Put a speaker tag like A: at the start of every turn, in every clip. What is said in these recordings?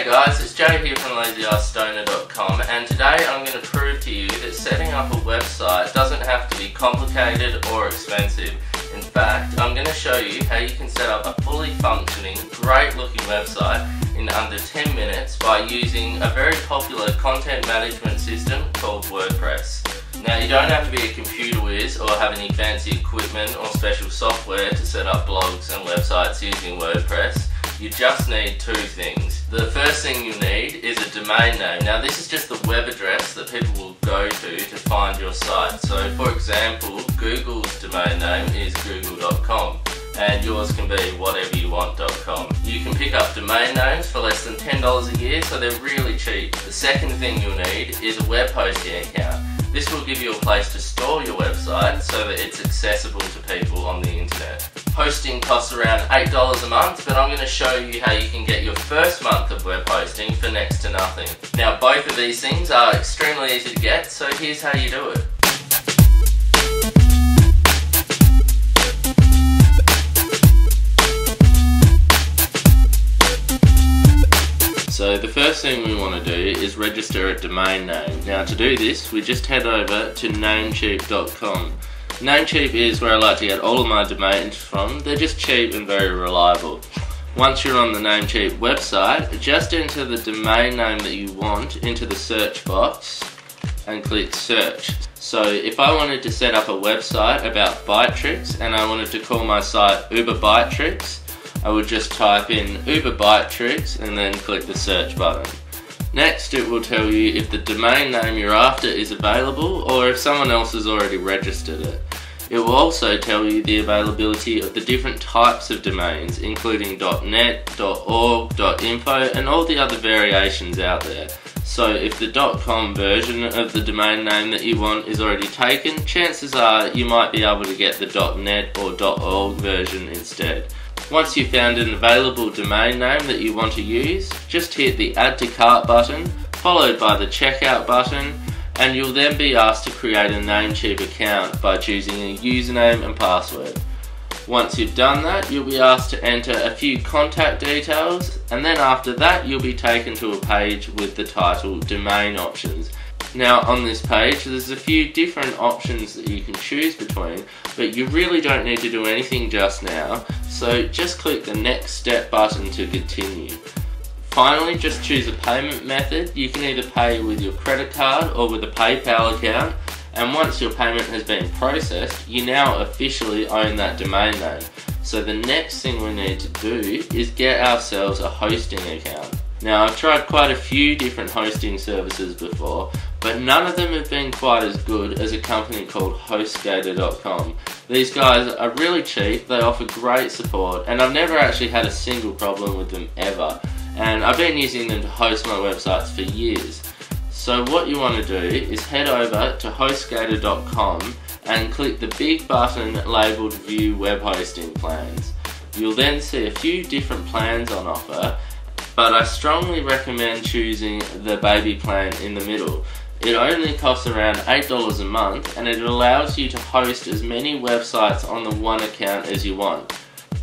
A: guys, it's Jay here from LazyAssStoner.com, and today I'm going to prove to you that setting up a website doesn't have to be complicated or expensive. In fact, I'm going to show you how you can set up a fully functioning, great looking website in under 10 minutes by using a very popular content management system called WordPress. Now, you don't have to be a computer whiz or have any fancy equipment or special software to set up blogs and websites using WordPress. You just need two things. The first thing you need is a domain name. Now, this is just the web address that people will go to find your site. So, for example, Google's domain name is google.com, and yours can be whateveryouwant.com. You can pick up domain names for less than $10 a year, so they're really cheap. The second thing you'll need is a web hosting account. This will give you a place to store your website so that it's accessible to people on the internet. Hosting costs around $8 a month, but I'm going to show you how you can get your first month of web hosting for next to nothing. Now, both of these things are extremely easy to get, so here's how you do it. So the first thing we want to do is register a domain name. Now, to do this, we just head over to Namecheap.com. Namecheap is where I like to get all of my domains from. They're just cheap and very reliable. Once you're on the Namecheap website, just enter the domain name that you want into the search box and click search. So if I wanted to set up a website about bike tricks and I wanted to call my site Uber Bike Tricks, I would just type in Uber Bike Tricks and then click the search button. Next, it will tell you if the domain name you're after is available or if someone else has already registered it. It will also tell you the availability of the different types of domains, including .net, .org, .info, and all the other variations out there. So if the .com version of the domain name that you want is already taken, chances are you might be able to get the .net or .org version instead. Once you've found an available domain name that you want to use, just hit the Add to Cart button, followed by the Checkout button, and you'll then be asked to create a Namecheap account by choosing a username and password. Once you've done that, you'll be asked to enter a few contact details, and then after that you'll be taken to a page with the title Domain Options. Now, on this page there's a few different options that you can choose between, but you really don't need to do anything just now, so just click the Next Step button to continue. Finally, just choose a payment method. You can either pay with your credit card or with a PayPal account, and once your payment has been processed, you now officially own that domain name. So the next thing we need to do is get ourselves a hosting account. Now, I've tried quite a few different hosting services before, but none of them have been quite as good as a company called HostGator.com. These guys are really cheap, they offer great support, and I've never actually had a single problem with them ever. And I've been using them to host my websites for years. So what you want to do is head over to HostGator.com and click the big button labelled View Web Hosting Plans. You'll then see a few different plans on offer, but I strongly recommend choosing the baby plan in the middle. It only costs around $8 a month, and it allows you to host as many websites on the one account as you want.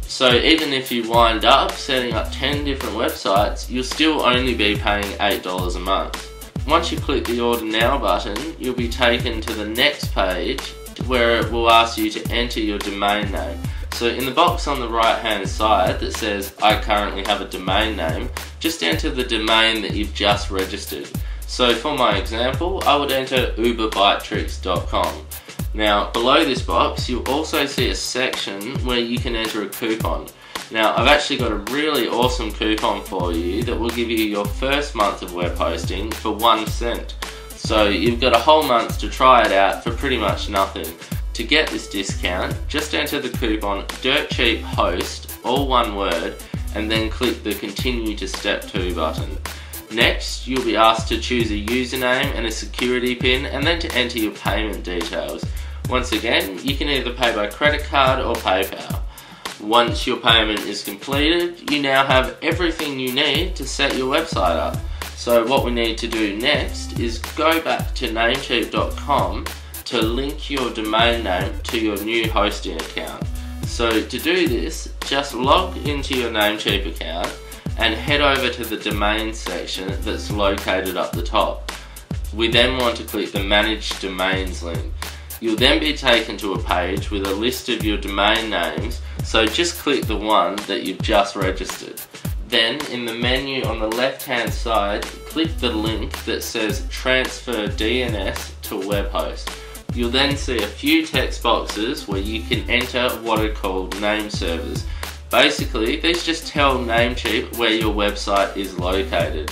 A: So even if you wind up setting up 10 different websites, you'll still only be paying $8 a month. Once you click the Order Now button, you'll be taken to the next page where it will ask you to enter your domain name. So in the box on the right hand side that says I currently have a domain name, just enter the domain that you've just registered. So for my example, I would enter uberbiketricks.com. Now, below this box, you'll also see a section where you can enter a coupon. Now, I've actually got a really awesome coupon for you that will give you your first month of web hosting for 1 cent. So you've got a whole month to try it out for pretty much nothing. To get this discount, just enter the coupon DIRTCHEAPHOST, all one word, and then click the Continue to Step 2 button. Next, you'll be asked to choose a username and a security PIN, and then to enter your payment details. Once again, you can either pay by credit card or PayPal. Once your payment is completed, you now have everything you need to set your website up. So what we need to do next is go back to Namecheap.com to link your domain name to your new hosting account. So to do this, just log into your Namecheap account and head over to the domain section that's located up the top. We then want to click the Manage Domains link. You'll then be taken to a page with a list of your domain names, so just click the one that you've just registered. Then in the menu on the left hand side, click the link that says Transfer DNS to Webhost. You'll then see a few text boxes where you can enter what are called name servers. Basically, these just tell Namecheap where your website is located.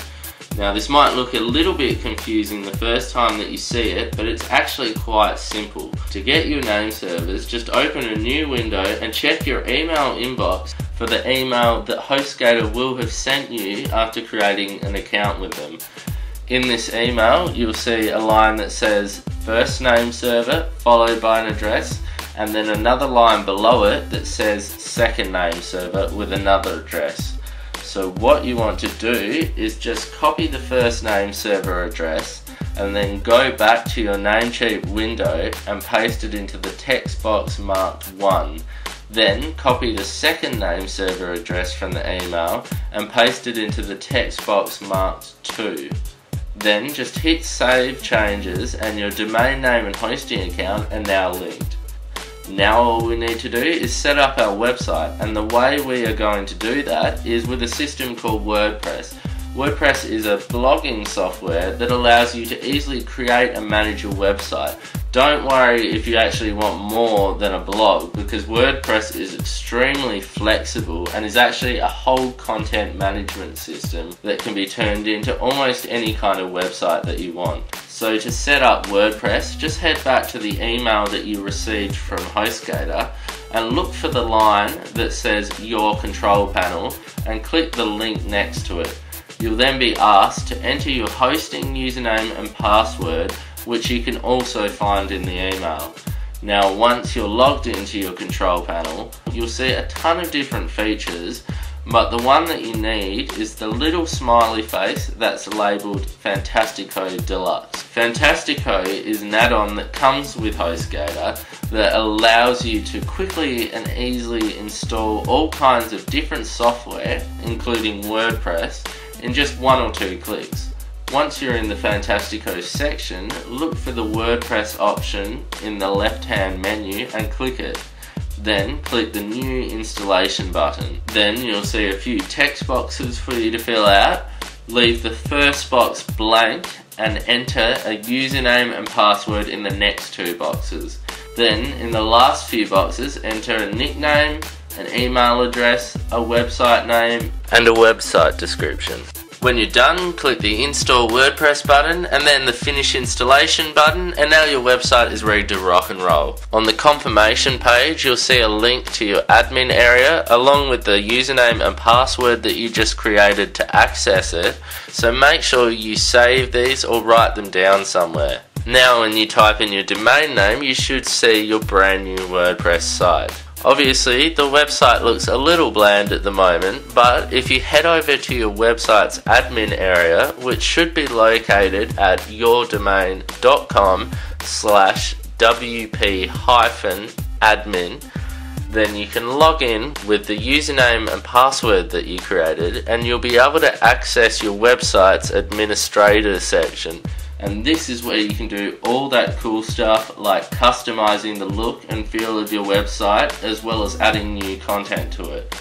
A: Now this might look a little bit confusing the first time that you see it, but it's actually quite simple. To get your name servers, just open a new window and check your email inbox for the email that HostGator will have sent you after creating an account with them. In this email, you'll see a line that says first name server followed by an address, and then another line below it that says second name server with another address. So what you want to do is just copy the first name server address and then go back to your Namecheap window and paste it into the text box marked 1. Then copy the second name server address from the email and paste it into the text box marked 2. Then just hit Save Changes and your domain name and hosting account are now linked. Now all we need to do is set up our website, and the way we are going to do that is with a system called WordPress. WordPress is a blogging software that allows you to easily create and manage your website. Don't worry if you actually want more than a blog, because WordPress is extremely flexible and is actually a whole content management system that can be turned into almost any kind of website that you want. So to set up WordPress, just head back to the email that you received from HostGator and look for the line that says Your Control Panel and click the link next to it. You'll then be asked to enter your hosting username and password, which you can also find in the email. Now once you're logged into your control panel, you'll see a ton of different features, but the one that you need is the little smiley face that's labelled Fantastico Deluxe. Fantastico is an add-on that comes with HostGator that allows you to quickly and easily install all kinds of different software, including WordPress, in just 1 or 2 clicks. Once you're in the Fantastico section, look for the WordPress option in the left-hand menu and click it. Then click the new installation button. Then you'll see a few text boxes for you to fill out. Leave the first box blank and enter a username and password in the next 2 boxes. Then in the last few boxes, enter a nickname, an email address, a website name, and a website description. When you're done, click the Install WordPress button and then the Finish Installation button, and now your website is ready to rock and roll. On the confirmation page, you'll see a link to your admin area along with the username and password that you just created to access it, so make sure you save these or write them down somewhere. Now when you type in your domain name, you should see your brand new WordPress site. Obviously, the website looks a little bland at the moment, but if you head over to your website's admin area, which should be located at yourdomain.com/wp-admin, then you can log in with the username and password that you created, and you'll be able to access your website's administrator section. And this is where you can do all that cool stuff like customizing the look and feel of your website, as well as adding new content to it.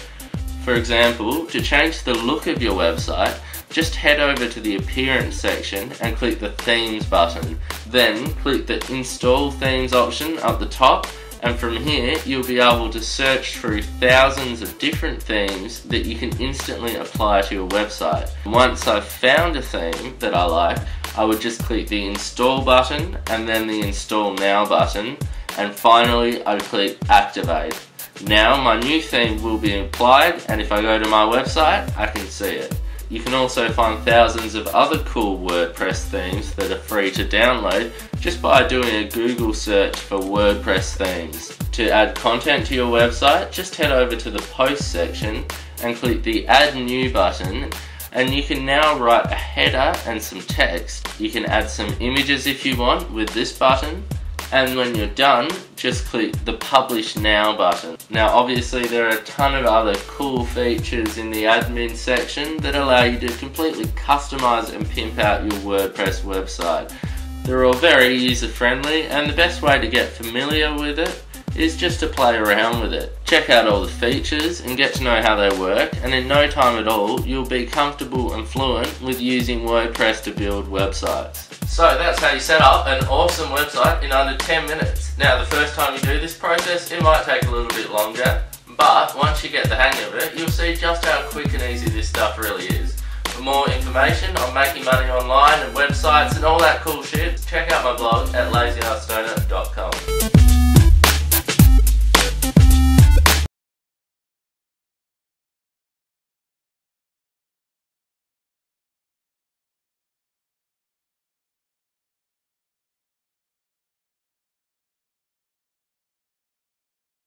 A: For example, to change the look of your website, just head over to the Appearance section and click the Themes button. Then click the Install Themes option up the top, and from here you'll be able to search through thousands of different themes that you can instantly apply to your website. Once I've found a theme that I like, I would just click the Install button and then the Install Now button, and finally I'd click Activate. Now my new theme will be applied, and if I go to my website, I can see it. You can also find thousands of other cool WordPress themes that are free to download just by doing a Google search for WordPress themes. To add content to your website, just head over to the Post section and click the Add New button, and you can now write a header and some text. You can add some images if you want with this button, And when you're done, just click the Publish Now button. Now obviously there are a ton of other cool features in the admin section that allow you to completely customize and pimp out your WordPress website. They're all very user friendly, and the best way to get familiar with it is just to play around with it. Check out all the features and get to know how they work, and in no time at all you'll be comfortable and fluent with using WordPress to build websites. So that's how you set up an awesome website in under 10 minutes. Now the first time you do this process it might take a little bit longer, but once you get the hang of it you'll see just how quick and easy this stuff really is. For more information on making money online and websites and all that cool shit, check out my blog at lazyartstoner.com.